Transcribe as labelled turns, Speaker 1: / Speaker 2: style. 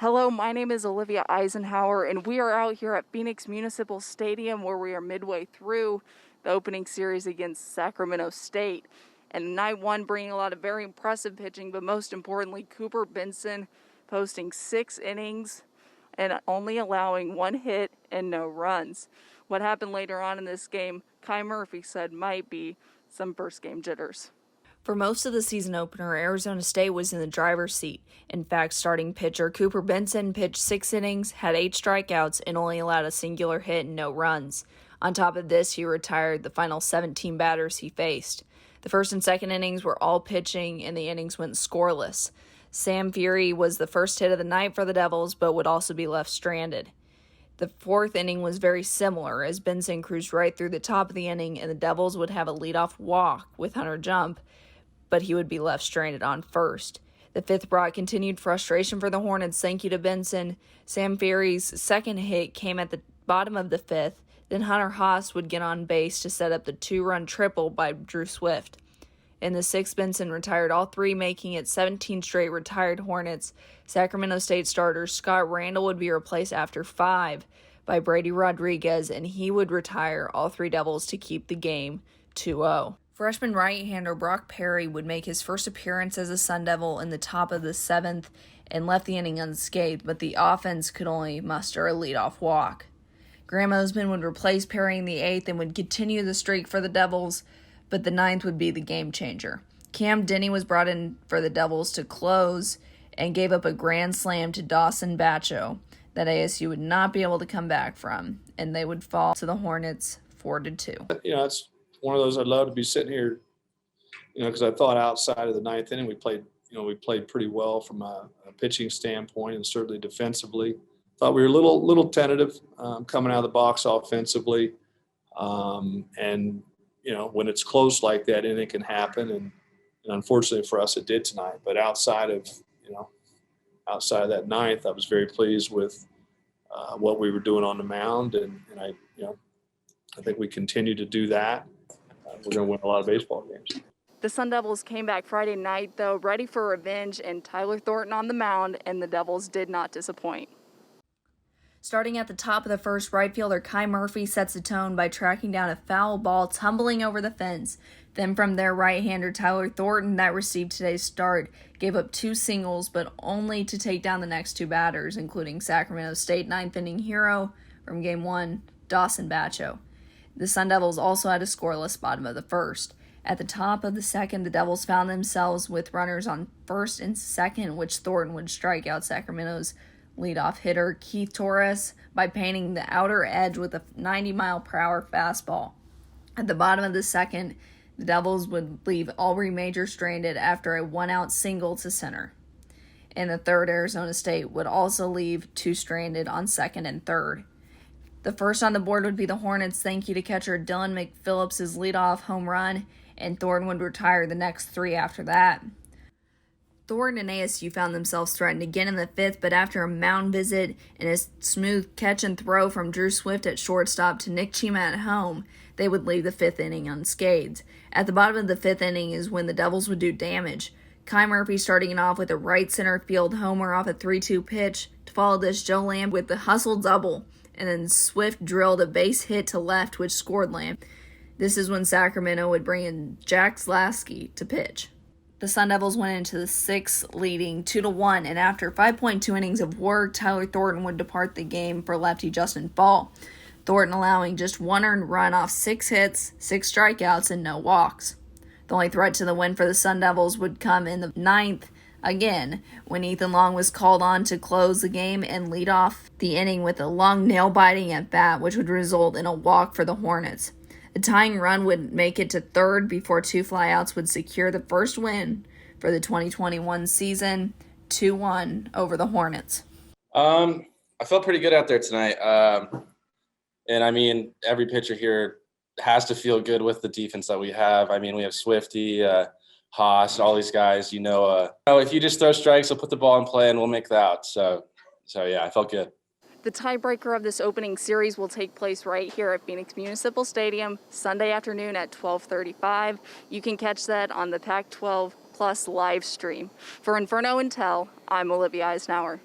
Speaker 1: Hello, my name is Olivia Eisenhauer, and we are out here at Phoenix Municipal Stadium where we are midway through the opening series against Sacramento State. And night one bringing a lot of very impressive pitching, but most importantly, Cooper Benson posting 6 innings and only allowing 1 hit and no runs. What happened later on in this game, Kai Murphy said might be some first game jitters.
Speaker 2: For most of the season opener, Arizona State was in the driver's seat. In fact, starting pitcher Cooper Benson pitched 6 innings, had 8 strikeouts, and only allowed a singular hit and no runs. On top of this, he retired the final 17 batters he faced. The first and second innings were all pitching, and the innings went scoreless. Sam Fury was the first hit of the night for the Devils, but would also be left stranded. The fourth inning was very similar, as Benson cruised right through the top of the inning, and the Devils would have a leadoff walk with Hunter Jump, but he would be left stranded on first. The fifth brought continued frustration for the Hornets, thank you to Benson. Sam Fury's second hit came at the bottom of the fifth. Then Hunter Haas would get on base to set up the 2-run triple by Drew Swift. In the sixth, Benson retired all 3, making it 17 straight retired Hornets. Sacramento State starter Scott Randall would be replaced after 5 by Brady Rodriguez, and he would retire all 3 Devils to keep the game 2-0. Freshman right-hander Brock Perry would make his first appearance as a Sun Devil in the top of the 7th and left the inning unscathed, but the offense could only muster a leadoff walk. Graham Osman would replace Perry in the 8th and would continue the streak for the Devils, but the 9th would be the game changer. Cam Denny was brought in for the Devils to close and gave up a grand slam to Dawson Bacho that ASU would not be able to come back from, and they would fall to the Hornets 4-2.
Speaker 3: It's one of those I'd love to be sitting here, because I thought outside of the 9th inning we played pretty well from a pitching standpoint and certainly defensively. Thought we were a little tentative coming out of the box offensively, and when it's close like that, anything can happen, and unfortunately for us, it did tonight. But outside of that 9th, I was very pleased with what we were doing on the mound, and I think we continue to do that. We're going to win a lot of baseball games.
Speaker 1: The Sun Devils came back Friday night, though, ready for revenge, and Tyler Thornton on the mound, and the Devils did not disappoint.
Speaker 2: Starting at the top of the first, right fielder Kai Murphy sets the tone by tracking down a foul ball tumbling over the fence. Then from there, right-hander Tyler Thornton, that received today's start, gave up 2 singles, but only to take down the next 2 batters, including Sacramento State 9th-inning hero from Game 1, Dawson Bacho. The Sun Devils also had a scoreless bottom of the first. At the top of the second, the Devils found themselves with runners on first and second, which Thornton would strike out Sacramento's leadoff hitter Keith Torres by painting the outer edge with a 90-mile-per-hour fastball. At the bottom of the second, the Devils would leave Aubrey Major stranded after a 1-out single to center. In the third, Arizona State would also leave 2 stranded on second and third. The first on the board would be the Hornets, thank you to catcher Dylan McPhillips' leadoff home run, and Thornton would retire the next 3 after that. Thornton and ASU found themselves threatened again in the 5th, but after a mound visit and a smooth catch and throw from Drew Swift at shortstop to Nick Chima at home, they would leave the 5th inning unscathed. At the bottom of the 5th inning is when the Devils would do damage. Kai Murphy starting it off with a right center field homer off a 3-2 pitch. To follow this, Joe Lamb with the hustle double, and then Swift drilled a base hit to left, which scored Lamb. This is when Sacramento would bring in Jack Zlasky to pitch. The Sun Devils went into the 6th leading 2-1, and after 5.2 innings of work, Tyler Thornton would depart the game for lefty Justin Fall. Thornton allowing just 1 earned run off 6 hits, 6 strikeouts, and no walks. The only threat to the win for the Sun Devils would come in the 9th, again, when Ethan Long was called on to close the game and lead off the inning with a long nail-biting at bat, which would result in a walk for the Hornets. The tying run would make it to third before 2 flyouts would secure the first win for the 2021 season, 2-1 over the Hornets.
Speaker 4: I felt pretty good out there tonight. And I mean, every pitcher here has to feel good with the defense that we have. I mean, we have Swifty, Haas, all these guys, if you just throw strikes, we'll put the ball in play and we'll make the out. So yeah, I felt good.
Speaker 1: The tiebreaker of this opening series will take place right here at Phoenix Municipal Stadium Sunday afternoon at 12:35. You can catch that on the Pac-12 Plus live stream. For Inferno Intel, I'm Olivia Eisenhauer.